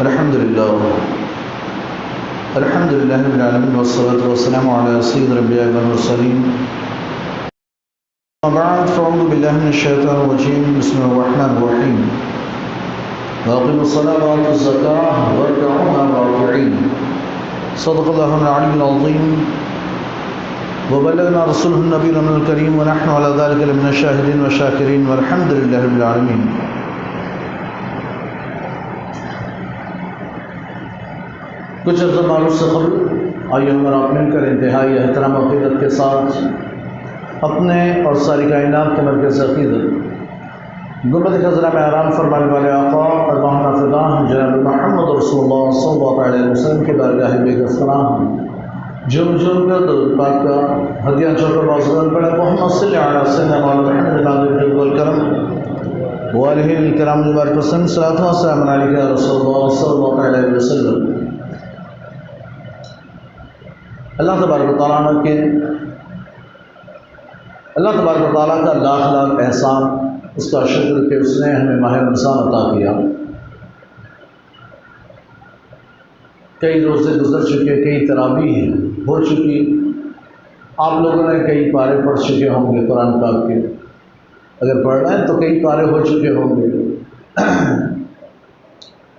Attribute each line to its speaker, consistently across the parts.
Speaker 1: الحمد لله رب العالمين والصلاة والسلام على سيد الأنبياء والمرسلين. أما بعد فأعوذ بالله من الشيطان الرجيم. بسم الله الرحمن الرحيم. وأقيموا الصلاة وآتوا الزكاة واركعوا مع الراكعين. صدق الله العلي العظيم وبلغنا رسوله النبي الكريم ونحن على ذلك لمن الشاهدين والشاكرين والحمد لله رب العالمين. کچھ عرض معروف سے قبل آئیے ہمارا مل کر انتہائی احترام و عقیدت کے ساتھ اپنے اور ساری کائنات کے مرکز عقیدت گنبد خضرا میں آرام فرمانے والے آقا ارواحنا فداء جناب محمد رسول اللہ صلی اللہ علیہ وسلم کے بارگاہ بے گستراں جھوم جھوم کر درود پاک کا ہدیہ چھوڑ موصول پڑھے محمد صلی اللہ علیہ وسلم محمد الفضل والکرم والہ الکرام مبارک وسلم صلاۃ و سلام علیک یا رسول اللہ صلی اللہ علیہ وسلم. اللہ تبارک و تعالیٰ کا لاکھ لاکھ احسان، اس کا شکر کہ اس نے ہمیں ماہ رمضان عطا کیا. کئی روزے گزر چکے، کئی تراویح ہو چکی، آپ لوگوں نے کئی پارے پڑھ چکے ہوں گے قرآن پاک کے، اگر پڑھ رہے ہیں تو کئی پارے ہو چکے ہوں گے.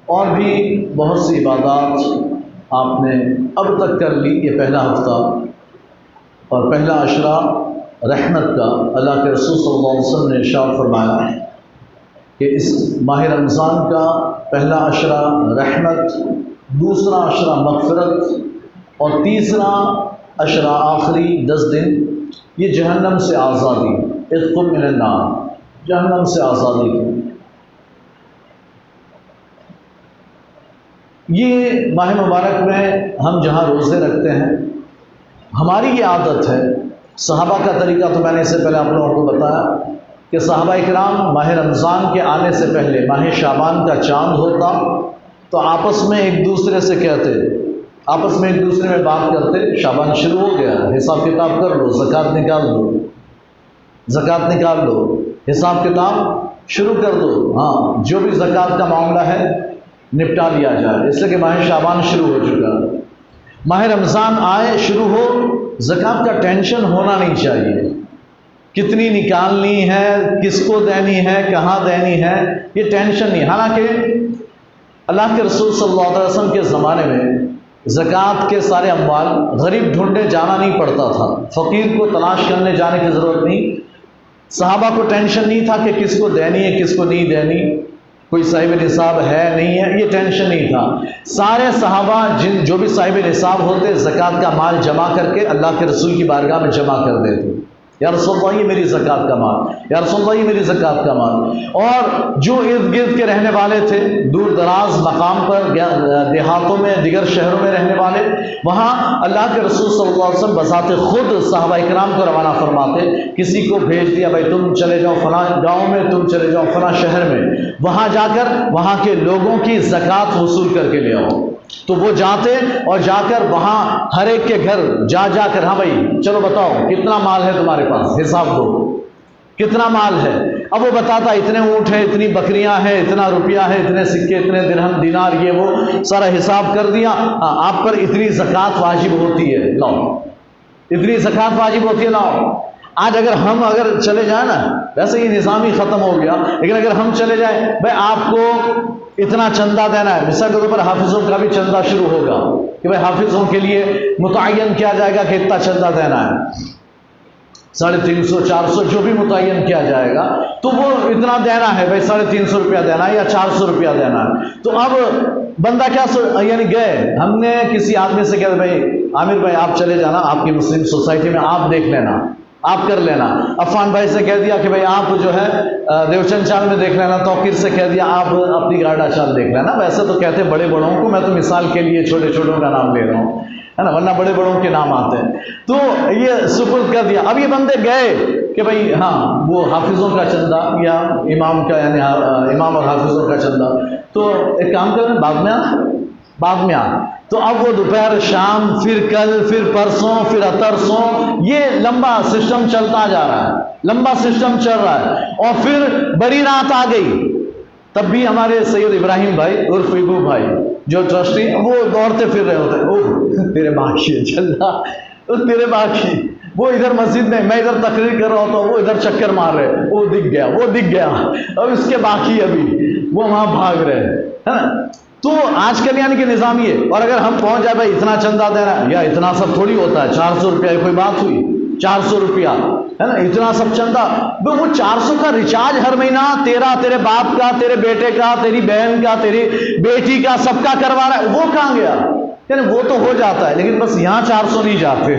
Speaker 1: اور بھی بہت سی عبادات آپ نے اب تک کر لی. یہ پہلا ہفتہ اور پہلا عشرہ رحمت کا، اللہ کے رسول صلی اللہ علیہ وسلم نے ارشاد فرمایا کہ اس ماہ رمضان کا پہلا عشرہ رحمت، دوسرا عشرہ مغفرت اور تیسرا عشرہ آخری 10 دن یہ جہنم سے آزادی، عتق من النار، جہنم سے آزادی کی. یہ ماہ مبارک میں ہم جہاں روزے رکھتے ہیں، ہماری یہ عادت ہے. صحابہ کا طریقہ تو میں نے اس سے پہلے آپ لوگوں کو بتایا کہ صحابہ اکرام ماہ رمضان کے آنے سے پہلے ماہ شعبان کا چاند ہوتا تو آپس میں ایک دوسرے سے کہتے، آپس میں ایک دوسرے میں بات کرتے، شعبان شروع ہو گیا، حساب کتاب کر لو، زکوٰۃ نکال لو، زکوٰۃ نکال لو، حساب کتاب شروع کر دو، ہاں جو بھی زکوٰۃ کا معاملہ ہے نپٹا لیا جائے، اس لیے کہ ماہ شعبان شروع ہو چکا. ماہ رمضان آئے، شروع ہو، زکوٰۃ کا ٹینشن ہونا نہیں چاہیے، کتنی نکالنی ہے، کس کو دینی ہے، کہاں دینی ہے، یہ ٹینشن نہیں. حالانکہ اللہ کے رسول صلی اللہ علیہ وسلم کے زمانے میں زکوٰۃ کے سارے اموال غریب ڈھونڈے جانا نہیں پڑتا تھا، فقیر کو تلاش کرنے جانے کی ضرورت نہیں. صحابہ کو ٹینشن نہیں تھا کہ کس کو دینی ہے، کس کو نہیں دینی، کوئی صاحب نصاب ہے نہیں ہے، یہ ٹینشن نہیں تھا. سارے صحابہ جو بھی صاحب نصاب ہوتے زکوٰۃ کا مال جمع کر کے اللہ کے رسول کی بارگاہ میں جمع کر دیتے. یا رسول اللہ یہ میری زکوٰۃ کا مال، یا رسول اللہ یہ میری زکوٰۃ کا مال. اور جو ارد گرد کے رہنے والے تھے، دور دراز مقام پر، دیہاتوں میں، دیگر شہروں میں رہنے والے، وہاں اللہ کے رسول صلی اللہ علیہ وسلم بذات خود صحابہ اکرام کو روانہ فرماتے. کسی کو بھیج دیا، بھائی تم چلے جاؤ فلاں گاؤں میں، تم چلے جاؤ فلاں شہر میں، وہاں جا کر وہاں کے لوگوں کی زکوٰۃ وصول کر کے لے آؤ. تو وہ جاتے اور جا کر وہاں ہر ایک کے گھر جا کر، ہاں بھائی چلو بتاؤ کتنا مال ہے تمہارے پاس، حساب دو کتنا مال ہے. اب وہ بتاتا اتنے اونٹ ہیں، اتنی بکریاں ہیں، اتنا روپیہ ہے، اتنے سکے، اتنے درہم دینار، یہ وہ سارا حساب کر دیا. آپ پر اتنی زکوٰۃ واجب ہوتی ہے، لاؤ، اتنی زکوٰۃ واجب ہوتی ہے، لاؤ. آج اگر چلے جائیں نا، ویسے یہ نظام ہی ختم ہو گیا، لیکن اگر ہم چلے جائیں، بھائی آپ کو اتنا چندہ دینا ہے، مثال کے طور پر حافظوں کا بھی چندہ شروع ہوگا کہ بھائی حافظوں کے لیے متعین کیا جائے گا کہ اتنا چندہ دینا ہے، 350 400 جو بھی متعین کیا جائے گا، تو وہ اتنا دینا ہے، بھائی 350 روپیہ دینا ہے یا 400 روپیہ دینا ہے. تو اب بندہ کیا یعنی گئے، ہم نے کسی آدمی سے کہا بھائی عامر بھائی آپ چلے جانا، آپ کی مسلم سوسائٹی میں آپ دیکھ لینا، آپ کر لینا. عفان بھائی سے کہہ دیا کہ بھائی آپ جو ہے دیوچند چال میں دیکھ لینا. توقیر سے کہہ دیا آپ اپنی گاڑا چال دیکھ لینا. ویسے تو کہتے بڑے بڑوں کو، میں تو مثال کے لیے چھوٹے چھوٹوں کا نام لے رہا ہوں، ہے نا، ورنہ بڑے بڑوں کے نام آتے ہیں. تو یہ سپرد کر دیا. اب یہ بندے گئے کہ بھائی ہاں وہ حافظوں کا چندہ یا امام کا، یعنی امام اور حافظوں کا چندہ، تو ایک کام کریں بعد میں آ. تو اب وہ دوپہر، شام، پھر کل، پھر پرسوں، پھر اترسوں، یہ لمبا سسٹم چلتا جا رہا ہے، لمبا سسٹم چل رہا ہے. اور پھر بڑی رات آ گئی، تب بھی ہمارے سید ابراہیم بھائی عرف ابو بھائی جو ٹرسٹی، وہ دوڑتے پھر رہے ہوتے ہیں، اوہ تیرے باقی چل رہا، تیرے باقی، وہ ادھر مسجد میں ادھر تقریر کر رہا ہوتا ہوں، وہ ادھر چکر مار رہے، وہ دکھ گیا، وہ دکھ گیا، اب اس کے باقی ابھی وہ وہاں بھاگ رہے ہیں، ہے نا۔ تو آج کل یعنی کہ نظام یہ، اور اگر ہم پہنچ جائے بھائی اتنا چندہ دینا، یا اتنا سب تھوڑی ہوتا ہے، 400 روپیہ کوئی بات ہوئی، 400 روپیہ ہے نا، اتنا سب چندہ، وہ 400 کا ریچارج ہر مہینہ تیرا، تیرے باپ کا، تیرے بیٹے کا، تیری بہن کا، تیری بیٹی کا، سب کا کروا رہا ہے، وہ کہاں گیا؟ یعنی وہ تو ہو جاتا ہے، لیکن بس یہاں 400 نہیں جاتے،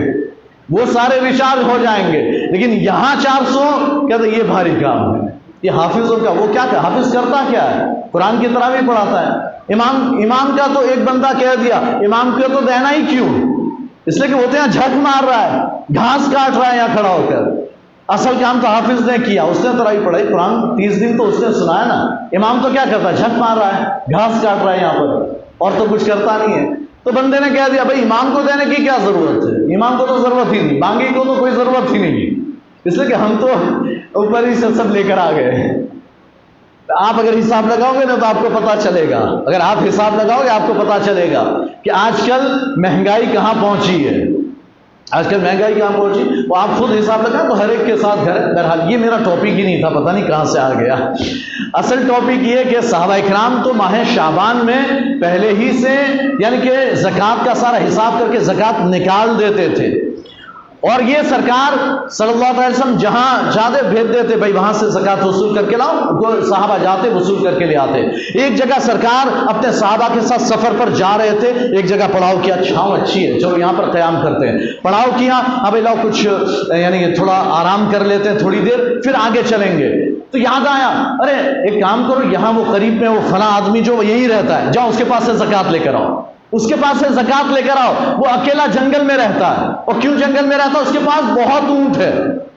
Speaker 1: وہ سارے ریچارج ہو جائیں گے، لیکن یہاں 400 کہتے یہ بھاری کام ہے۔ یہ حافظوں کا، وہ کیا حافظ کرتا کیا ہے؟ قرآن کی تراویح پڑھاتا ہے۔ امام کا تو ایک بندہ کہہ دیا، امام کو تو دینا ہی کیوں؟ اس لیے کہ وہ تو یہاں جھک مار رہا ہے، گھاس کاٹ رہا ہے یہاں کھڑا ہو کر، اصل کام تو حافظ نے کیا، اس نے تراویح پڑھائی، قرآن 30 دن تو اس نے سنایا نا۔ امام تو کیا کرتا ہے؟ جھک مار رہا ہے، گھاس کاٹ رہا ہے یہاں پر، اور تو کچھ کرتا نہیں ہے۔ تو بندے نے کہہ دیا بھائی امام کو دینے کی کیا ضرورت ہے، امام کو تو ضرورت ہی نہیں، بانگی کو تو کوئی ضرورت ہی نہیں، اس لیے کہ ہم تو اوپر ہی سے سب لے کر آ گئے۔ آپ اگر حساب لگاؤ گے نا تو آپ کو پتا چلے گا، اگر آپ حساب لگاؤ گے آپ کو پتا چلے گا کہ آج کل مہنگائی کہاں پہنچی ہے، آج کل مہنگائی کہاں پہنچی، وہ آپ خود حساب لگائیں تو ہر ایک کے ساتھ گھر۔ بہرحال یہ میرا ٹاپک ہی نہیں تھا، پتہ نہیں کہاں سے آ گیا۔ اصل ٹاپک یہ کہ صحابہ کرام تو ماہ شعبان میں پہلے ہی سے یعنی کہ زکوٰۃ کا سارا حساب کر کے زکوٰۃ نکال دیتے تھے، اور یہ سرکار صلی اللہ علیہ وسلم جہاں جاتے بھیج دیتے، بھائی وہاں سے زکوٰۃ وصول کر کے لاؤ، صحابہ جاتے وصول کر کے لے آتے۔ ایک جگہ سرکار اپنے صحابہ کے ساتھ سفر پر جا رہے تھے، ایک جگہ پڑاؤ کیا، چھاؤں اچھی ہے چلو یہاں پر قیام کرتے ہیں، پڑاؤ کیا، اب لاؤ کچھ یعنی تھوڑا آرام کر لیتے ہیں تھوڑی دیر، پھر آگے چلیں گے۔ تو یاد آیا، ارے ایک کام کرو، یہاں وہ قریب میں وہ فلاں آدمی جو یہی رہتا ہے، جاؤ اس کے پاس سے زکوٰۃ لے کر آؤ، اس کے پاس سے زکوٰۃ لے کر آؤ۔ وہ اکیلا جنگل میں رہتا ہے، اور کیوں جنگل میں رہتا ہے؟ اس کے پاس بہت اونٹ ہے،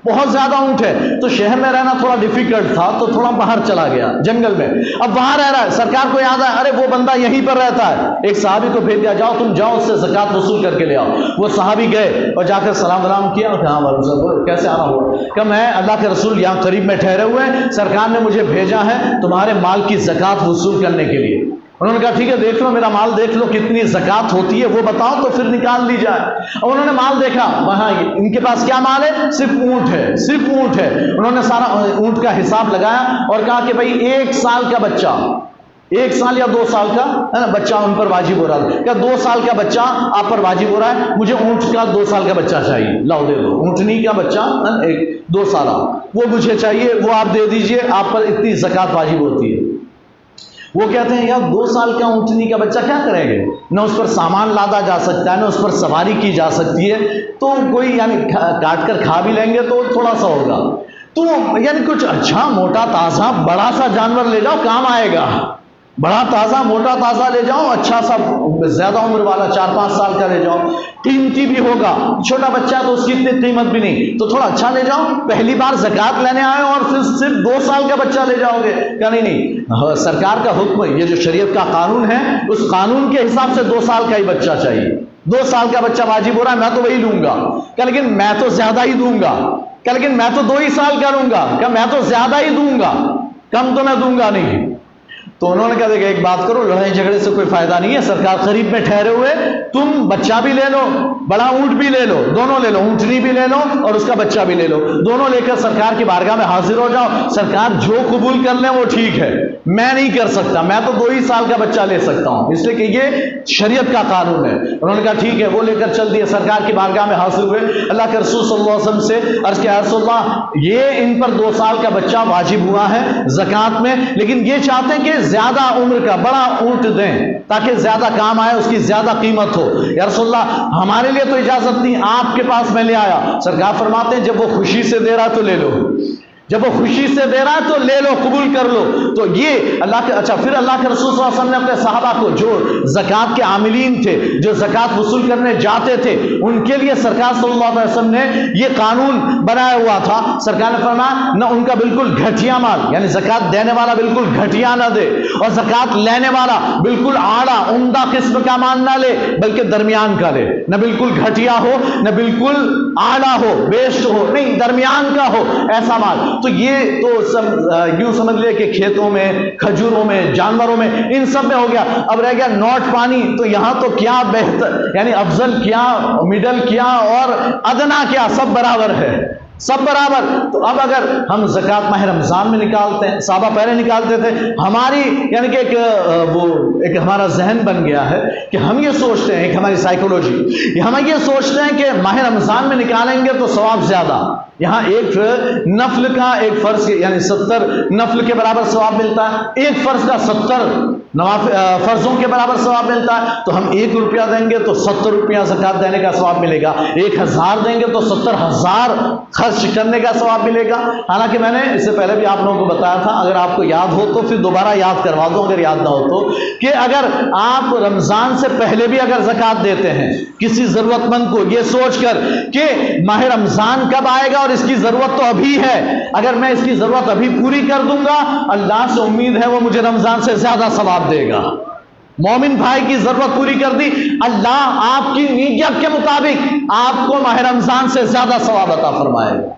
Speaker 1: بہت زیادہ اونٹ ہے، تو شہر میں رہنا تھوڑا ڈیفیکلٹ تھا، تو تھوڑا باہر چلا گیا جنگل میں، اب وہاں رہ رہا ہے۔ سرکار کو یاد آیا، ارے وہ بندہ یہیں پر رہتا ہے، ایک صحابی کو بھیج دیا، جاؤ تم جاؤ اس سے زکوٰۃ وصول کر کے لے آؤ۔ وہ صحابی گئے اور جا کر سلام ولام کیا، کہاں کیسے آنا ہوا؟ کہ میں اللہ کے رسول یہاں قریب میں ٹھہرے ہوئے ہیں، سرکار نے مجھے بھیجا ہے تمہارے مال کی زکوٰۃ وصول کرنے کے لیے۔ انہوں نے کہا ٹھیک ہے، دیکھ لو میرا مال، دیکھ لو کتنی زکوٰۃ ہوتی ہے وہ بتاؤ تو پھر نکال لی جائے۔ اور انہوں نے مال دیکھا، وہاں ان کے پاس کیا مال ہے؟ صرف اونٹ ہے، صرف اونٹ ہے۔ انہوں نے سارا اونٹ کا حساب لگایا اور کہا کہ بھائی 1 سال کا بچہ، 1 سال یا 2 سال کا ہے نا بچہ ان پر واجب ہو رہا ہے، کیا 2 سال کا بچہ آپ پر واجب ہو رہا ہے، مجھے اونٹ کا 2 سال کا بچہ چاہیے، لاؤ دے دو، اونٹنی کا بچہ 2 سالہ وہ مجھے چاہیے، وہ آپ دے دیجئے، آپ پر اتنی زکوٰۃ واجب ہوتی ہے۔ وہ کہتے ہیں یار 2 سال کا اونٹنی کا بچہ کیا کریں گے، نہ اس پر سامان لادا جا سکتا ہے، نہ اس پر سواری کی جا سکتی ہے، تو کوئی یعنی کاٹ کر کھا بھی لیں گے تو تھوڑا سا ہوگا، تو یعنی کچھ اچھا موٹا تازہ بڑا سا جانور لے جاؤ، کام آئے گا، بڑا تازہ موٹا تازہ لے جاؤ، اچھا سا زیادہ عمر والا 4-5 سال کا لے جاؤ، قیمتی بھی ہوگا، چھوٹا بچہ تو اس کی اتنی قیمت بھی نہیں، تو تھوڑا اچھا لے جاؤ، پہلی بار زکوٰۃ لینے آئے اور پھر صرف 2 سال کا بچہ لے جاؤ گے؟ کہ نہیں، سرکار کا حکم، یہ جو شریعت کا قانون ہے، اس قانون کے حساب سے 2 سال کا ہی بچہ چاہیے، 2 سال کا بچہ واجب ہو رہا ہے، میں تو وہی لوں گا، کہ لیکن میں تو زیادہ ہی دوں گا، کہ لیکن میں تو 2 ہی سال کا لوں گا، کہ میں تو زیادہ ہی دوں گا، کم تو میں دوں گا نہیں۔ تو انہوں نے کہا دیکھا ایک بات کرو، لڑائی جھگڑے سے کوئی فائدہ نہیں ہے، سرکار قریب میں ٹھہرے ہوئے، تم بچہ بھی لے لو، بڑا اونٹ بھی لے لو، دونوں لے لو، اونٹنی بھی لے لو اور اس کا بچہ بھی لے لو، دونوں لے کر سرکار کی بارگاہ میں حاضر ہو جاؤ، سرکار جو قبول کر لیں وہ ٹھیک ہے، میں نہیں کر سکتا، میں تو 2 ہی سال کا بچہ لے سکتا ہوں، اس لیے کہ یہ شریعت کا قانون ہے۔ انہوں نے کہا ٹھیک ہے، وہ لے کر چل دیے، سرکار کی بارگاہ میں حاضر ہوئے، اللہ کے رسول صلی اللہ علیہ وسلم سے عرض کیا، رسول اللہ یہ ان پر 2 سال کا بچہ واجب ہوا ہے زکوٰۃ میں، لیکن یہ چاہتے ہیں کہ زیادہ عمر کا بڑا اونٹ دیں تاکہ زیادہ کام آئے، اس کی زیادہ قیمت ہو۔ یا رسول اللہ ہمارے لیے تو اجازت نہیں، آپ کے پاس میں لے آیا۔ سرکار فرماتے ہیں جب وہ خوشی سے دے رہا تو لے لو، جب وہ خوشی سے دے رہا ہے تو لے لو، قبول کر لو۔ تو یہ اللہ کے اچھا پھر اللہ کے رسول صلی اللہ علیہ وسلم نے اپنے صحابہ کو جو زکوٰۃ کے عاملین تھے، جو زکوٰۃ وصول کرنے جاتے تھے، ان کے لیے سرکار صلی اللہ علیہ وسلم نے یہ قانون بنایا ہوا تھا۔ سرکار نے فرمایا نہ ان کا بالکل گھٹیا مال، یعنی زکوٰۃ دینے والا بالکل گھٹیا نہ دے، اور زکوٰۃ لینے والا بالکل اعلیٰ عمدہ قسم کا مال نہ لے، بلکہ درمیان کا لے، نہ بالکل گھٹیا ہو نہ بالکل اعلیٰ ہو، بیسٹ ہو، نہیں درمیان کا ہو ایسا مال۔ تو یہ تو یوں سمجھ لے کہ کھیتوں میں، کھجوروں میں، جانوروں میں، ان سب میں ہو گیا. اب رہ گیا نوٹ پانی. تو یہاں تو کیا بہتر، یعنی افضل کیا، مڈل کیا اور ادنا کیا، سب برابر ہے، سب برابر. تو اب اگر ہم زکوٰۃ ماہ رمضان میں نکالتے ہیں، صحابہ پہلے نکالتے تھے، ہماری یعنی کہ ایک ہمارا ذہن بن گیا ہے کہ ہم یہ سوچتے ہیں، ایک ہماری سائیکولوجی، ہم یہ سوچتے ہیں کہ ماہ رمضان میں نکالیں گے تو ثواب زیادہ. یہاں ایک نفل کا، ایک فرض کے یعنی 70 نفل کے برابر ثواب ملتا ہے، ایک فرض کا 70 فرضوں کے برابر ثواب ملتا ہے. تو ہم 1 روپیہ دیں گے تو 70 روپیہ زکوٰۃ دینے کا ثواب ملے گا، 1000 دیں گے تو 70,000 خرچ کرنے کا ثواب ملے گا. حالانکہ میں نے اس سے پہلے بھی آپ لوگوں کو بتایا تھا، اگر آپ کو یاد ہو تو پھر دوبارہ یاد کروا دوں اگر یاد نہ ہو تو، کہ اگر آپ رمضان سے پہلے بھی اگر زکوٰۃ دیتے ہیں کسی ضرورت مند کو، یہ سوچ کر کہ ماہ رمضان کب آئے گا اور اس کی ضرورت تو ابھی ہے، اگر میں اس کی ضرورت ابھی پوری کر دوں گا، اللہ سے امید ہے وہ مجھے رمضان سے زیادہ ثواب دے گا. مومن بھائی کی ضرورت پوری کر دی، اللہ آپ کی نیت کے مطابق آپ کو ماہ رمضان سے زیادہ ثواب عطا فرمائے گا.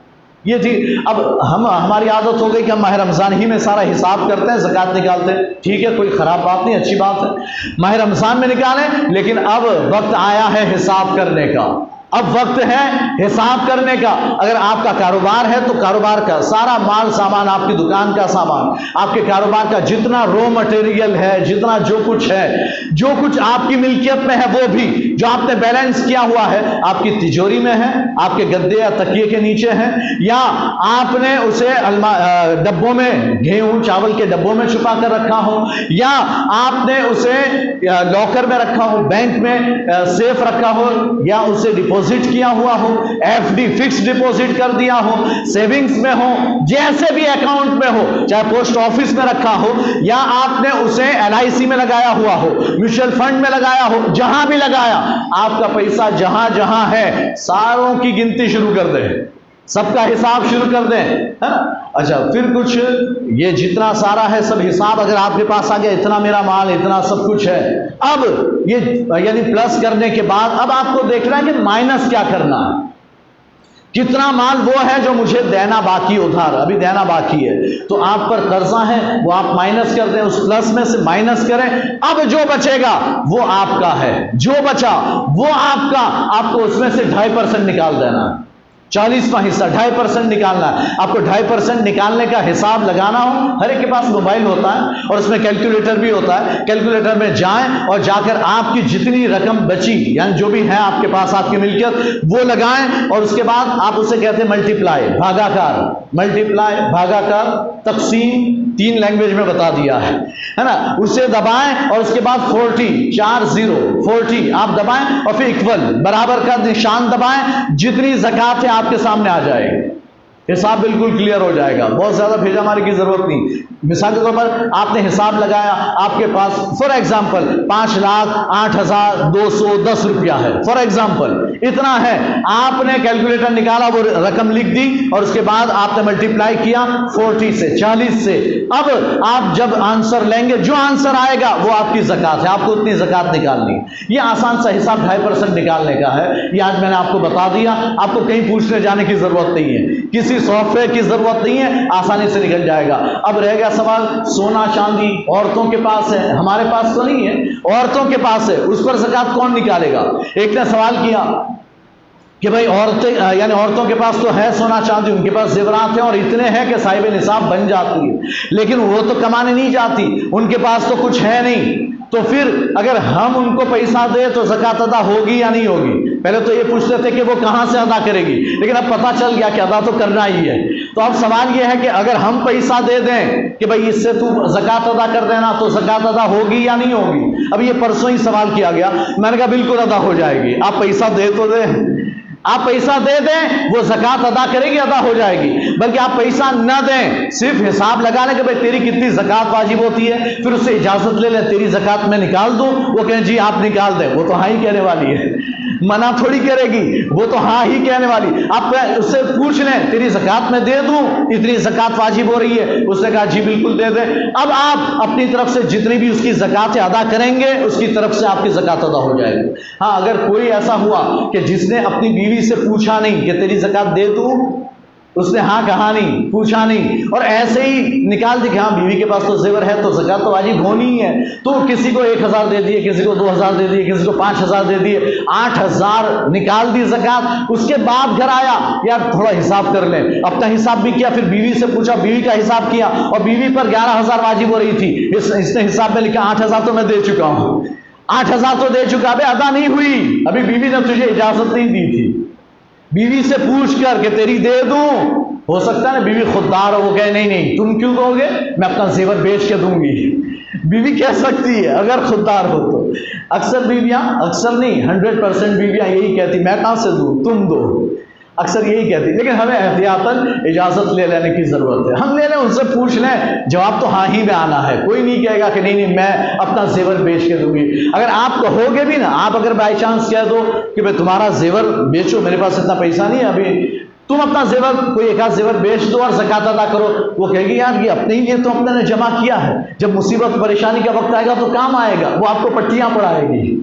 Speaker 1: یہ تھی. اب ہماری عادت ہو گئی کہ ہم ماہ رمضان ہی میں سارا حساب کرتے ہیں، زکوٰۃ نکالتے ہیں. ٹھیک ہے، کوئی خراب بات نہیں، اچھی بات ہے، ماہ رمضان میں نکالیں. لیکن اب وقت آیا ہے حساب کرنے کا، اب وقت ہے حساب کرنے کا. اگر آپ کا کاروبار ہے تو کاروبار کا سارا مال سامان، آپ کی دکان کا سامان، آپ کے کاروبار کا جتنا رو مٹیریل ہے، جتنا جو کچھ ہے، جو کچھ آپ کی ملکیت میں ہے، وہ بھی جو آپ نے بیلنس کیا ہوا ہے، آپ کی تجوری میں ہے، آپ کے گدے یا تکیے کے نیچے ہے، یا آپ نے اسے ڈبوں میں، گیہوں چاول کے ڈبوں میں چھپا کر رکھا ہو، یا آپ نے اسے لاکر میں رکھا ہو، بینک میں سیف رکھا ہو، یا اسے ڈپوزٹ کیا ہوا ہو، ایف ڈی فکس ڈپوزٹ کر دیا ہو، سیونگز میں ہو، جیسے بھی اکاؤنٹ میں ہو، چاہے پوسٹ آفس میں رکھا ہو، یا آپ نے اسے LIC میں لگایا ہوا ہو، میوچل فنڈ میں لگایا ہو، جہاں بھی لگایا، آپ کا پیسہ جہاں جہاں ہے ساروں کی گنتی شروع کر دیں، سب کا حساب شروع کر دیں، ہے نا. اچھا، پھر کچھ یہ جتنا سارا ہے سب حساب اگر آپ کے پاس آ گیا، اتنا میرا مال، اتنا سب کچھ ہے. اب یہ یعنی پلس کرنے کے بعد اب آپ کو دیکھنا ہے کہ مائنس کیا کرنا ہے. کتنا مال وہ ہے جو مجھے دینا باقی، ادھار ابھی دینا باقی ہے، تو آپ پر قرضہ ہے، وہ آپ مائنس کر دیں، اس پلس میں سے مائنس کریں. اب جو بچے گا وہ آپ کا ہے، جو بچا وہ آپ کا، آپ کو اس میں سے 2.5% نکال دینا ہے. 40واں حصہ 2.5% نکالنا ہے. آپ کو 2.5% نکالنے کا حساب لگانا ہو، ہر ایک کے پاس موبائل ہوتا ہے اور اس میں کیلکولیٹر بھی ہوتا ہے. کیلکولیٹر میں جائیں اور جا کر آپ کی جتنی رقم بچی، یعنی جو بھی ہے آپ کے پاس آپ کی ملکیت، وہ لگائیں، اور اس کے بعد آپ اسے کہتے ہیں ملٹیپلائی، بھاگا کار، ملٹیپلائی بھاگا کار، تقسیم 3 لینگویج میں بتا دیا ہے نا. اسے دبائیں اور اس کے بعد 40 آپ دبائیں اور پھر اکول برابر کا نشان دبائیں، جتنی زکوٰۃ ہے آپ کے سامنے آ جائے گی، حساب بالکل کلیئر ہو جائے گا. بہت زیادہ بھیجا ماری کی ضرورت نہیں. مثال کے طور پر آپ نے حساب لگایا، آپ کے پاس فار ایگزامپل 5,08,210 روپیہ ہے، فار ایگزامپل اتنا ہے. آپ نے کیلکولیٹر نکالا، وہ رقم لکھ دی، اور اس کے بعد آپ نے ملٹیپلائی کیا 40 سے، 40 سے. اب آپ جب آنسر لیں گے، جو آنسر آئے گا وہ آپ کی زکوٰۃ ہے، آپ کو اتنی زکوٰۃ نکالنی. یہ آسان سا حساب 2.5% نکالنے کا ہے. یہ آج میں نے آپ کو بتا دیا، آپ کو کہیں پوچھنے جانے کی ضرورت نہیں ہے، کسی سافٹ ویئر کی ضرورت نہیں ہے، آسانی سے نکل جائے گا. اب رہ گیا سوال سونا چاندی، عورتوں کے پاس ہے، ہمارے پاس تو نہیں ہے، عورتوں کے پاس ہے، اس پر زکوٰۃ کون نکالے گا؟ ایک نے سوال کیا کہ بھائی عورتیں، یعنی عورتوں کے پاس تو ہے سونا چاندی، ان کے پاس زیورات ہیں اور اتنے ہیں کہ صاحب نصاب بن جاتی ہے، لیکن وہ تو کمانے نہیں جاتی، ان کے پاس تو کچھ ہے نہیں. تو پھر اگر ہم ان کو پیسہ دیں تو زکوٰۃ ادا ہوگی یا نہیں ہوگی؟ پہلے تو یہ پوچھتے تھے کہ وہ کہاں سے ادا کرے گی، لیکن اب پتہ چل گیا کہ ادا تو کرنا ہی ہے. تو اب سوال یہ ہے کہ اگر ہم پیسہ دے دیں کہ بھائی اس سے تو زکوٰۃ ادا کر دینا، تو زکوٰۃ ادا ہوگی یا نہیں ہوگی؟ اب یہ پرسوں ہی سوال کیا گیا، میں نے کہا بالکل ادا ہو جائے گی. آپ پیسہ دے تو دیں، آپ پیسہ دے دیں، وہ زکوٰۃ ادا کرے گی، ادا ہو جائے گی. بلکہ آپ پیسہ نہ دیں، صرف حساب لگا لیں کہ بھائی تیری کتنی زکوٰۃ واجب ہوتی ہے، پھر اس سے اجازت لے لیں تیری زکوٰۃ میں نکال دوں، وہ کہیں جی آپ نکال دیں، وہ تو ہاں ہی کہنے والی ہے، منع تھوڑی کرے گی، وہ تو ہاں ہی کہنے والی. آپ اس سے پوچھ لیں تیری زکوٰۃ میں دے دوں، اتنی زکوٰۃ واجب ہو رہی ہے، اس نے کہا جی بالکل دے دیں. اب آپ اپنی طرف سے جتنی بھی اس کی زکوٰۃ ادا کریں گے، اس کی طرف سے آپ کی زکوٰۃ ادا ہو جائے گی. ہاں، اگر کوئی ایسا ہوا کہ جس نے اپنی بیوی سے پوچھا نہیں کہ تیری زکوٰۃ دے دوں، اس نے ہاں کہا نہیں، پوچھا نہیں، اور ایسے ہی نکال دی کہ ہاں بیوی کے پاس تو زیور ہے تو زکوٰۃ تو واجب ہونی ہی ہے، تو کسی کو 1000 دے دیے، کسی کو 2000 دے دیے، کسی کو 5000 دے دیے، 8000 نکال دی زکوٰۃ۔ اس کے بعد گھر آیا، یار تھوڑا حساب کر لیں، اپنا حساب بھی کیا، پھر بیوی سے پوچھا، بیوی کا حساب کیا، اور بیوی پر 11000 واجب ہو رہی تھی، اس نے حساب میں لکھا 8000 تو میں دے چکا ہوں، 8000 تو دے چکا، ابھی ادا نہیں ہوئی، ابھی بیوی نے تجھے اجازت نہیں دی تھی۔ بیوی سے پوچھ کر کہ تیری دے دوں، ہو سکتا ہے نا بیوی خوددار ہو، وہ کہے نہیں نہیں تم کیوں دو گے، میں اپنا زیور بیچ کے دوں گی، بیوی کہہ سکتی ہے اگر خوددار ہو تو۔ اکثر بیویاں، اکثر نہیں 100% بیویاں یہی کہتی میں کہاں سے دوں، تم دو، اکثر یہی کہتی، لیکن ہمیں احتیاطاً اجازت لے لینے کی ضرورت ہے، ہم لے لیں، ان سے پوچھ لیں، جواب تو ہاں ہی میں آنا ہے، کوئی نہیں کہے گا کہ نہیں نہیں میں اپنا زیور بیچ کے دوں گی۔ اگر آپ کہو گے بھی نا، آپ اگر بائی چانس کہہ دو کہ بھائی تمہارا زیور بیچو، میرے پاس اتنا پیسہ نہیں ہے ابھی، تم اپنا زیور کوئی ایک آدھ زیور بیچ دو اور زکوٰۃ ادا کرو، وہ کہے گی یار یہ اپنے ہی لیے تو اپنے نے جمع کیا ہے، جب مصیبت پریشانی کا وقت آئے گا تو کام آئے گا، وہ آپ کو پٹیاں پڑھائے گی،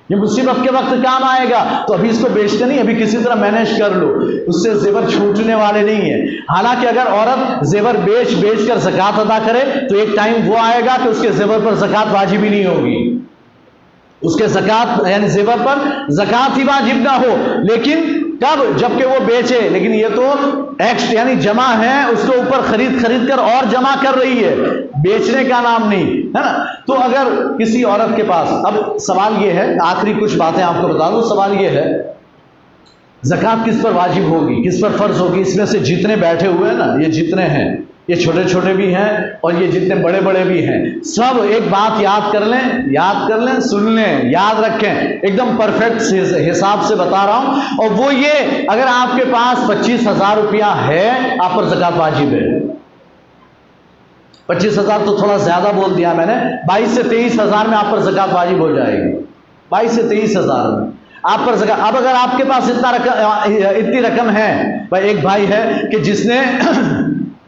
Speaker 1: یہ مصیبت کے وقت کام آئے گا، تو ابھی اس کو بیچتے نہیں، ابھی کسی طرح مینیج کر لو، اس سے زیور چھوٹنے والے نہیں ہیں۔ حالانکہ اگر عورت زیور بیچ کر زکوٰۃ ادا کرے تو ایک ٹائم وہ آئے گا کہ اس کے زیور پر زکوٰۃ واجب ہی نہیں ہوگی، اس کے زکوٰۃ یعنی زیور پر زکوٰۃ ہی واجب نہ ہو، لیکن کب، جبکہ وہ بیچے، لیکن یہ تو ایکس یعنی جمع ہے، اس کے اوپر خرید کر اور جمع کر رہی ہے، بیچنے کا نام نہیں ہے نا۔ تو اگر کسی عورت کے پاس، اب سوال یہ ہے، آخری کچھ باتیں آپ کو بتا دوں، سوال یہ ہے زکوٰۃ کس پر واجب ہوگی، کس پر فرض ہوگی؟ اس میں سے جتنے بیٹھے ہوئے ہیں نا، یہ جتنے ہیں، یہ چھوٹے چھوٹے بھی ہیں اور یہ جتنے بڑے بڑے بھی ہیں، سب ایک بات یاد کر لیں، سن لیں، یاد رکھیں، ایک دم پرفیکٹ حساب سے بتا رہا ہوں، اور وہ یہ، اگر آپ کے پاس 25,000 روپیہ ہے، آپ پر زکوٰۃ واجب ہے۔ 25,000 تو تھوڑا زیادہ بول دیا میں نے، 22 سے 23,000 میں آپ پر زکوٰۃ واجب ہو جائے گی، 22 سے 23,000 میں آپ پر زکوٰۃ۔ اب اگر آپ کے پاس اتنی رقم ہے، بھائی ایک بھائی ہے کہ جس نے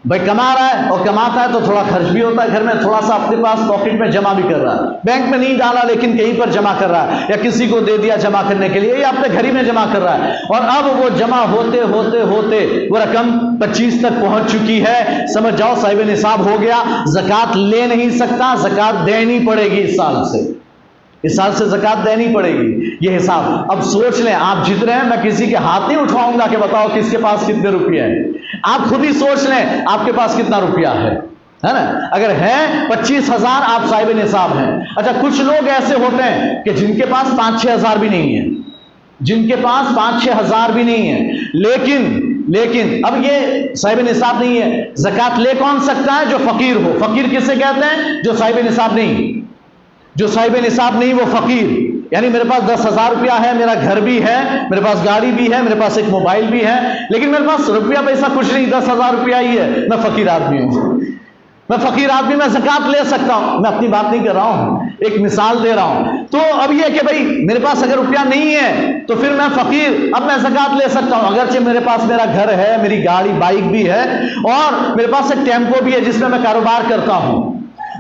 Speaker 1: بھائی کما رہا ہے اور کماتا ہے تو تھوڑا خرچ بھی ہوتا ہے گھر میں، تھوڑا سا اپنے پاس پاکٹ میں جمع بھی کر رہا ہے، بینک میں نہیں ڈالا لیکن کہیں پر جمع کر رہا ہے، یا کسی کو دے دیا جمع کرنے کے لیے، یا اپنے گھر ہی میں جمع کر رہا ہے، اور اب وہ جمع ہوتے وہ رقم 25 تک پہنچ چکی ہے، سمجھ جاؤ صاحب نصاب ہو گیا، زکوٰۃ لے نہیں سکتا، زکوٰۃ دینی پڑے گی، اس سال سے زکوٰۃ دینی پڑے گی، یہ حساب۔ اب سوچ لیں، آپ جیت رہے ہیں، میں کسی کے ہاتھ نہیں اٹھواؤں گا کہ بتاؤ کس کے پاس کتنے روپیے ہیں، آپ خود ہی سوچ لیں آپ کے پاس کتنا روپیہ ہے نا۔ اگر ہے 25,000 آپ صاحب نصاب ہیں۔ اچھا کچھ لوگ ایسے ہوتے ہیں کہ جن کے پاس 5-6 ہزار بھی نہیں ہے، لیکن اب یہ صاحب نصاب نہیں ہے، زکوٰۃ لے کون سکتا ہے؟ جو فقیر ہو۔ فقیر کسے کہتے ہیں؟ جو صاحب نصاب نہیں، وہ فقیر، یعنی میرے پاس 10,000 روپیہ ہے، میرا گھر بھی ہے، میرے پاس گاڑی بھی ہے، میرے پاس ایک موبائل بھی ہے، لیکن میرے پاس روپیہ پیسہ کچھ نہیں، 10,000 روپیہ ہی ہے، میں فقیر آدمی ہوں، میں زکوٰۃ لے سکتا ہوں، میں اپنی بات نہیں کر رہا ہوں، ایک مثال دے رہا ہوں۔ تو اب یہ کہ بھائی میرے پاس اگر روپیہ نہیں ہے تو پھر میں فقیر، اب میں زکوٰۃ لے سکتا ہوں، اگرچہ میرے پاس میرا گھر ہے، میری گاڑی بائک بھی ہے، اور میرے پاس ایک ٹیمپو بھی ہے جس میں کاروبار کرتا ہوں،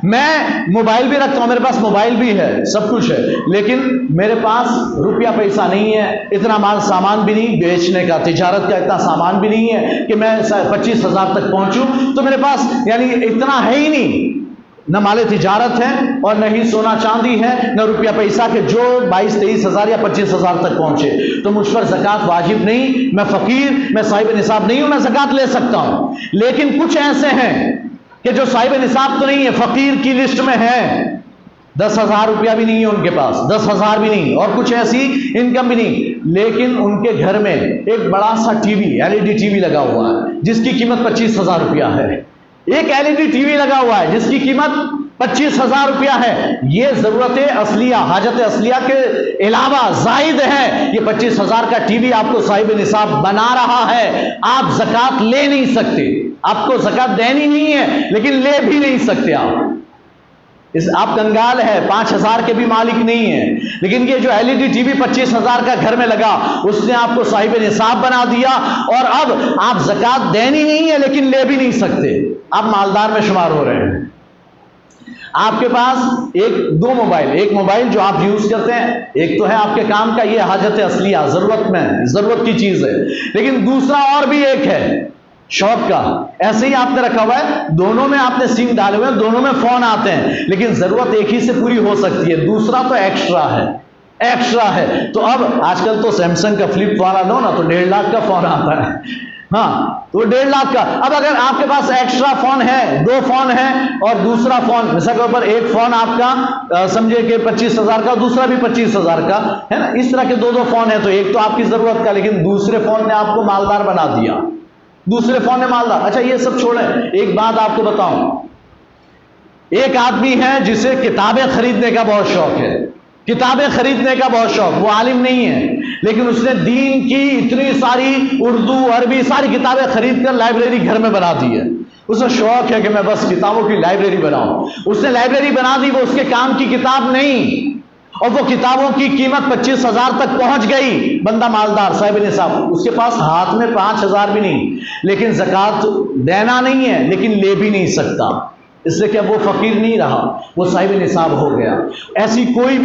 Speaker 1: میں موبائل بھی رکھتا ہوں، میرے پاس موبائل بھی ہے، سب کچھ ہے، لیکن میرے پاس روپیہ پیسہ نہیں ہے، اتنا مال سامان بھی نہیں بیچنے کا، تجارت کا اتنا سامان بھی نہیں ہے کہ میں 25,000 تک پہنچوں، تو میرے پاس یعنی اتنا ہے ہی نہیں، نہ مال تجارت ہے اور نہ ہی سونا چاندی ہے، نہ روپیہ پیسہ کہ جو 22-23 ہزار یا 25,000 تک پہنچے، تو مجھ پر زکوٰۃ واجب نہیں، میں فقیر، میں صاحب نصاب نہیں ہوں، میں زکوٰۃ لے سکتا ہوں۔ لیکن کچھ ایسے ہیں کہ جو صاحب نصاب تو نہیں ہے، فقیر کی لسٹ میں ہے، 10,000 روپیہ بھی نہیں ہے ان کے پاس، 10,000 بھی نہیں، اور کچھ ایسی انکم بھی نہیں، لیکن ان کے گھر میں ایک بڑا سا T V LED T V لگا ہوا ہے جس کی قیمت 25,000 روپیہ ہے، ایک LED ٹی وی لگا ہوا ہے جس کی قیمت 25,000 روپیہ ہے، یہ ضرورت اصلیہ، حاجت اصلیہ کے علاوہ زائد ہے، یہ 25,000 کا ٹی وی آپ کو صاحب نصاب بنا رہا ہے، آپ زکوٰۃ لے نہیں سکتے، آپ کو زکوٰۃ دینی نہیں ہے لیکن لے بھی نہیں سکتے، آپ کنگال ہے، 5,000 کے بھی مالک نہیں ہے، لیکن یہ جو LED ٹی وی 25,000 کا گھر میں لگا، اس نے آپ کو صاحب نصاب بنا دیا، اور اب آپ زکوٰۃ دینی نہیں ہے لیکن لے بھی نہیں سکتے، آپ مالدار میں شمار ہو رہے ہیں۔ آپ کے پاس دو موبائل، ایک موبائل جو آپ یوز کرتے ہیں، ایک تو ہے آپ کے کام کا، یہ حاجت اصلیہ، ضرورت کی چیز ہے، لیکن دوسرا اور بھی ایک ہے شوق کا ایسے ہی آپ نے رکھا ہوا ہے، دونوں میں آپ نے سیم ڈالے ہوئے ہیں، دونوں میں فون آتے ہیں، لیکن ضرورت ایک ہی سے پوری ہو سکتی ہے، دوسرا تو ایکسٹرا ہے۔ تو اب آج کل تو سیمسنگ کا فلپ فون لو نا تو 1.5 لاکھ کا فون آتا ہے، ہاں تو 1.5 لاکھ کا۔ اب اگر آپ کے پاس ایکسٹرا فون ہے، 2 فون ہے، اور دوسرا فون مثال کے اوپر ایک فون آپ کا سمجھے کہ 25,000 کا، دوسرا بھی 25,000 کا ہے نا، اس طرح کے 2 فون ہیں، تو ایک تو آپ کی ضرورت کا، لیکن دوسرے فون نے آپ کو مالدار بنا دیا، دوسرے فون نے مالدار۔ اچھا یہ سب چھوڑیں، ایک بات آپ کو بتاؤں، ایک آدمی ہے جسے کتابیں خریدنے کا بہت شوق ہے، کتابیں خریدنے کا بہت شوق، وہ عالم نہیں ہے لیکن اس نے دین کی اتنی ساری اردو عربی ساری کتابیں خرید کر لائبریری گھر میں بنا دی ہے، اسے شوق ہے کہ میں بس کتابوں کی لائبریری بناؤں، اس نے لائبریری بنا دی، وہ اس کے کام کی کتاب نہیں، اور وہ کتابوں کی قیمت 25,000 تک پہنچ گئی، بندہ مالدار صاحب نصاب، اس کے پاس ہاتھ میں 5,000 بھی نہیں، لیکن زکوٰۃ دینا نہیں ہے، لیکن لے بھی نہیں سکتا، اس لیے کہ اب وہ فقیر نہیں رہا، وہ صاحب نصاب ہو گیا۔ ایسی کوئی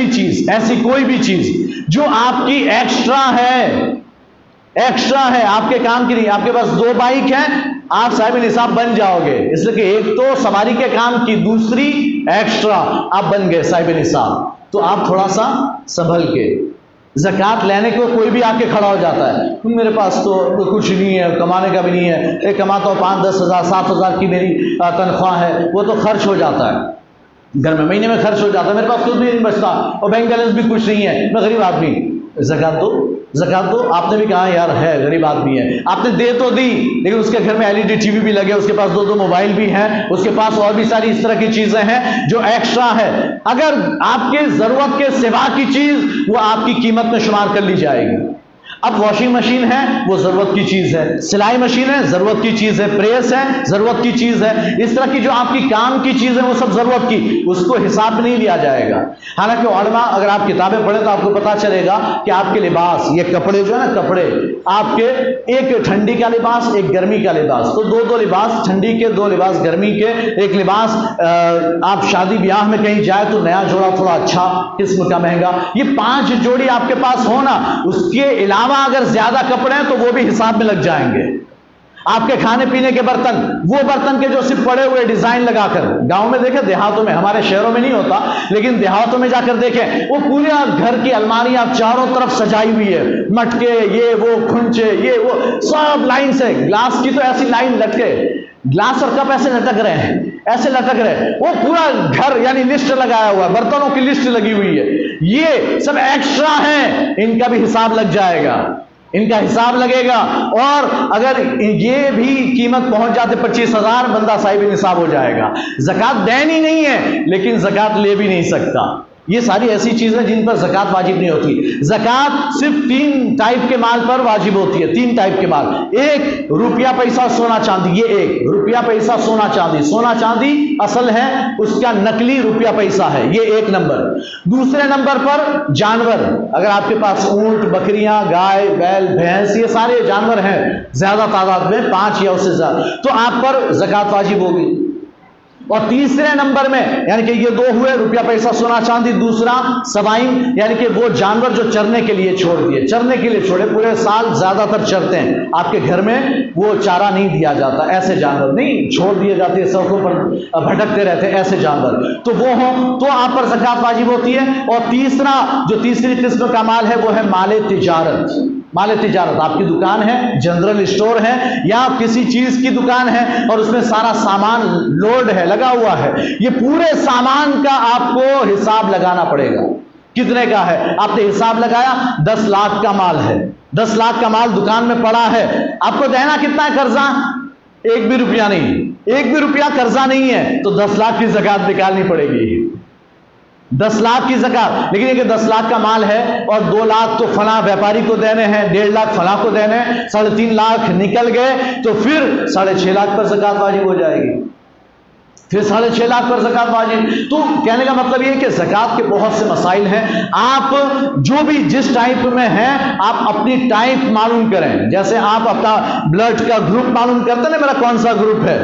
Speaker 1: بھی چیز جو آپ کی ایکسٹرا ہے، آپ کے کام کی نہیں، آپ کے پاس 2 بائک ہیں، آپ صاحب نصاب بن جاؤ گے، اس لیے کہ ایک تو سواری کے کام کی، دوسری ایکسٹرا، آپ بن گئے صاحب نصاب۔ تو آپ تھوڑا سا سنبھل کے، زکوٰۃ لینے کو کوئی بھی آ کے کھڑا ہو جاتا ہے، میرے پاس تو کچھ نہیں ہے، کمانے کا بھی نہیں ہے، ایک کماتا ہوں 5-10 ہزار 7 ہزار کی میری تنخواہ ہے، وہ تو خرچ ہو جاتا ہے گھر میں، مہینے میں خرچ ہو جاتا ہے، میرے پاس خود بھی نہیں بچتا، اور بینک بیلنس بھی کچھ نہیں ہے، میں غریب آدمی، زکوٰۃ دو۔ آپ نے بھی کہا یار ہے غریب آدمی ہے، آپ نے دے تو دی، لیکن اس کے گھر میں LED ٹی وی بھی لگے، اس کے پاس 2 موبائل بھی ہیں، اس کے پاس اور بھی ساری اس طرح کی چیزیں ہیں جو ایکسٹرا ہے، اگر آپ کے ضرورت کے سوا کی چیز وہ آپ کی قیمت میں شمار کر لی جائے گی۔ اب واشنگ مشین ہے وہ ضرورت کی چیز ہے، سلائی مشین ہے ضرورت کی چیز ہے، پریس ہے ضرورت کی چیز ہے، اس طرح کی جو آپ کی کام کی چیز ہے وہ سب ضرورت کی، اس کو حساب میں نہیں لیا جائے گا۔ حالانکہ علماء اگر آپ کتابیں پڑھیں تو آپ کو پتا چلے گا کہ آپ کے لباس، یہ کپڑے جو ہے نا، کپڑے آپ کے ایک ٹھنڈی کا لباس، ایک گرمی کا لباس، تو 2 لباس ٹھنڈی کے، 2 لباس گرمی کے، ایک لباس آپ شادی بیاہ میں کہیں جائے تو نیا جوڑا تھوڑا اچھا قسم کا مہنگا، یہ 5 جوڑی آپ کے پاس ہونا، اس کے علاوہ اگر زیادہ کپڑے ہیں تو وہ بھی حساب میں لگ جائیں گے۔ آپ کے کھانے پینے کے برتن، وہ برتن کے جو صرف پڑے ہوئے ڈیزائن لگا کر، گاؤں میں دیکھیں، دیہاتوں میں، ہمارے شہروں میں نہیں ہوتا لیکن دیہاتوں میں جا کر دیکھیں، وہ پورے گھر کی الماریاں چاروں طرف سجائی ہوئی ہے، مٹکے، یہ وہ کھنچے، یہ وہ سب لائن سے، گلاس کی تو ایسی لائن لٹکے، گلاس اور کپ ایسے لٹک رہے ہیں، وہ پورا گھر یعنی لسٹ لگایا ہوا ہے، برتنوں کی لسٹ لگی ہوئی ہے، یہ سب ایکسٹرا ہیں، ان کا بھی حساب لگ جائے گا، ان کا حساب لگے گا، اور اگر یہ بھی قیمت پہنچ جاتے 25,000، بندہ صاحب نصاب ہو جائے گا۔ زکوٰۃ دینی نہیں ہے لیکن زکوٰۃ لے بھی نہیں سکتا۔ یہ ساری ایسی چیزیں جن پر زکوٰۃ واجب نہیں ہوتی۔ زکوٰۃ صرف 3 ٹائپ کے مال پر واجب ہوتی ہے، 3 ٹائپ کے مال، ایک روپیہ پیسہ سونا چاندی، یہ ایک روپیہ پیسہ سونا چاندی، سونا چاندی اصل ہے، اس کا نقلی روپیہ پیسہ ہے، یہ 1 نمبر۔ دوسرے نمبر پر جانور، اگر آپ کے پاس اونٹ، بکریاں، گائے، بیل، بھینس، یہ سارے جانور ہیں زیادہ تعداد میں، 5 یا اس سے زیادہ، تو آپ پر زکوٰۃ واجب ہوگی۔ اور تیسرے نمبر میں، یعنی کہ یہ 2 ہوئے، روپیہ پیسہ سونا چاندی، دوسرا سوائم، یعنی کہ وہ جانور جو چرنے کے لیے چھوڑ دیے، چرنے کے لیے چھوڑے، پورے سال زیادہ تر چرتے ہیں، آپ کے گھر میں وہ چارہ نہیں دیا جاتا، ایسے جانور نہیں چھوڑ دیے جاتے ہیں، سڑکوں پر بھٹکتے رہتے ہیں ایسے جانور، تو وہ ہوں تو آپ پر زکوٰۃ واجب ہوتی ہے۔ اور تیسرا جو تیسری قسم کا مال ہے وہ ہے مال تجارت۔ مال تجارت، آپ کی دکان ہے، جنرل اسٹور ہے، یا کسی چیز کی دکان ہے اور اس میں سارا سامان لوڈ ہے، لگا ہوا ہے، یہ پورے سامان کا آپ کو حساب لگانا پڑے گا۔ کتنے کا ہے؟ آپ نے حساب لگایا 10 لاکھ کا مال ہے، 10 لاکھ کا مال دکان میں پڑا ہے، آپ کو دینا کتنا ہے قرضہ؟ 1 بھی روپیہ نہیں، 1 بھی روپیہ قرضہ نہیں ہے، تو 10 لاکھ کی زکوٰۃ نکالنی پڑے گی، 10 لاکھ کی زکوٰۃ۔ لیکن یہ کہ 10 لاکھ کا مال ہے اور 2 لاکھ تو فلاں ویپاری کو دینے ہیں، 1.5 لاکھ فلاں کو دینے ہیں، 3.5 لاکھ نکل گئے، تو پھر 6.5 لاکھ پر زکوٰۃ واجب ہو جائے گی، پھر 6.5 لاکھ پر زکوٰۃ واجب۔ تو کہنے کا مطلب یہ کہ زکوٰۃ کے بہت سے مسائل ہیں، آپ جو بھی جس ٹائپ میں ہیں آپ اپنی ٹائپ معلوم کریں، جیسے آپ اپنا بلڈ کا گروپ معلوم کرتے ہیں نا، میرا کون سا گروپ ہے،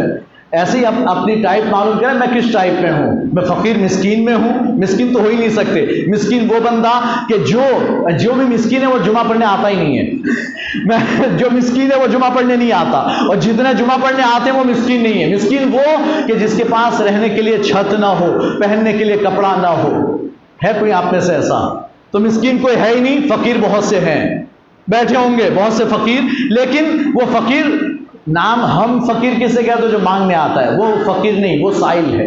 Speaker 1: ایسے ہی اپنی ٹائپ معلوم کریں، میں کس ٹائپ میں ہوں، میں فقیر مسکین میں ہوں؟ مسکین تو ہو ہی نہیں سکتے۔ مسکین وہ بندہ کہ جو بھی مسکین ہے وہ جمعہ پڑھنے آتا ہی نہیں ہے، جو مسکین ہے وہ جمعہ پڑھنے نہیں آتا، اور جتنے جمعہ پڑھنے آتے ہیں وہ مسکین نہیں ہے۔ مسکین وہ کہ جس کے پاس رہنے کے لیے چھت نہ ہو، پہننے کے لیے کپڑا نہ ہو۔ ہے کوئی آپ میں سے ایسا؟ تو مسکین کوئی ہے ہی نہیں، فقیر بہت سے ہیں، بیٹھے ہوں گے بہت سے فقیر، لیکن وہ فقیر نام ہم فقیر کسے کہتے ہیں؟ جو مانگنے آتا ہے، وہ فقیر نہیں، وہ سائل ہے۔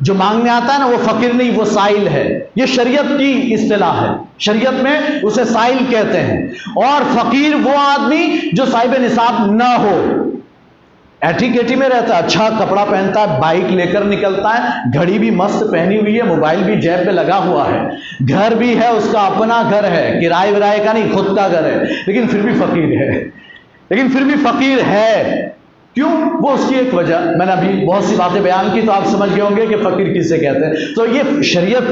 Speaker 1: جو مانگنے آتا ہے نا وہ فقیر نہیں، وہ سائل ہے۔ یہ شریعت کی اصطلاح ہے، شریعت میں اسے سائل کہتے ہیں۔ اور فقیر وہ آدمی جو صاحب نصاب نہ ہو، ایٹھی کیٹھی میں رہتا ہے، اچھا کپڑا پہنتا ہے، بائک لے کر نکلتا ہے، گھڑی بھی مست پہنی ہوئی ہے، موبائل بھی جیب پہ لگا ہوا ہے، گھر بھی ہے، اس کا اپنا گھر ہے، کرائے ورائے کا نہیں، خود کا گھر ہے، لیکن پھر بھی فقیر ہے، لیکن پھر بھی فقیر ہے۔ کیوں؟ وہ اس کی ایک وجہ، میں نے ابھی بہت سی باتیں بیان کی تو آپ سمجھ گئے ہوں گے کہ فقیر کسے کہتے ہیں۔ تو یہ شریعت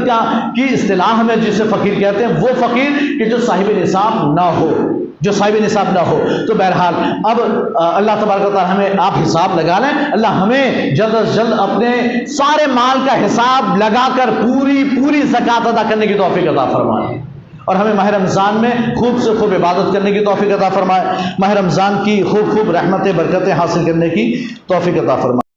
Speaker 1: کی اصطلاح میں جسے فقیر کہتے ہیں، وہ فقیر کہ جو صاحب نصاب نہ ہو، جو صاحب نصاب نہ ہو۔ تو بہرحال اب اللہ تبارک و تعالیٰ ہمیں آپ حساب لگا لیں، اللہ ہمیں جلد از جلد اپنے سارے مال کا حساب لگا کر پوری زکوٰۃ ادا کرنے کی توفیق عطا فرمائے، اور ہمیں ماہ رمضان میں خوب سے خوب عبادت کرنے کی توفیق عطا فرمائے، ماہ رمضان کی خوب رحمتیں برکتیں حاصل کرنے کی توفیق عطا فرمائے۔